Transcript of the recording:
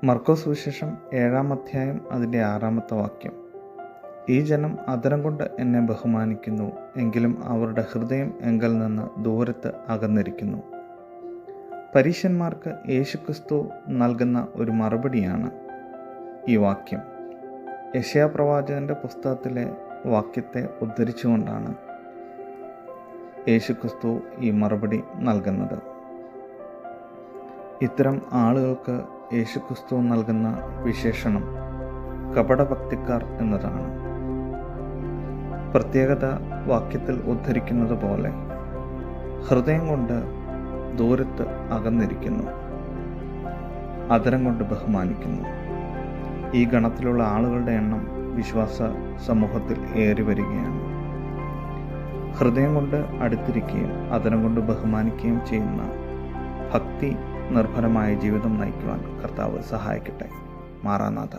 മർക്കോസ് സുവിശേഷം 7-ാം അധ്യായം അതിൻ്റെ 6-ാമത്തെ വാക്യം. ഈ ജനം അധരം കൊണ്ട് എന്നെ ബഹുമാനിക്കുന്നു, എങ്കിലും അവരുടെ ഹൃദയം എങ്കൽ നിന്ന് ദൂരത്ത് അകന്നിരിക്കുന്നു. പരീശന്മാർക്ക് യേശുക്രിസ്തു നൽകുന്ന ഒരു മറുപടിയാണ് ഈ വാക്യം. യെശയ്യാ പ്രവാചകൻ്റെ പുസ്തകത്തിലെ വാക്യത്തെ ഉദ്ധരിച്ചുകൊണ്ടാണ് യേശുക്രിസ്തു ഈ മറുപടി നൽകുന്നത്. ഇത്തരം ആളുകൾക്ക് യേശുക്രിസ്തു നൽകുന്ന വിശേഷണം കപടഭക്തിക്കാർ എന്നതാണ്. പ്രത്യേകത വാക്യത്തിൽ ഉദ്ധരിക്കുന്നത് പോലെ ഹൃദയം കൊണ്ട് ദൂരത്ത് അകന്നിരിക്കുന്നു, അധരം കൊണ്ട് ബഹുമാനിക്കുന്നു. ഈ ഗണത്തിലുള്ള ആളുകളുടെ എണ്ണം വിശ്വാസ സമൂഹത്തിൽ ഏറി വരികയാണ്. ഹൃദയം കൊണ്ട് അടുത്തിരിക്കുകയും അധരം കൊണ്ട് ബഹുമാനിക്കുകയും ചെയ്യുന്ന ഭക്തി നിർഭരമായ ജീവിതം നയിക്കുവാൻ കർത്താവ് സഹായിക്കട്ടെ. മാറാനാഥ.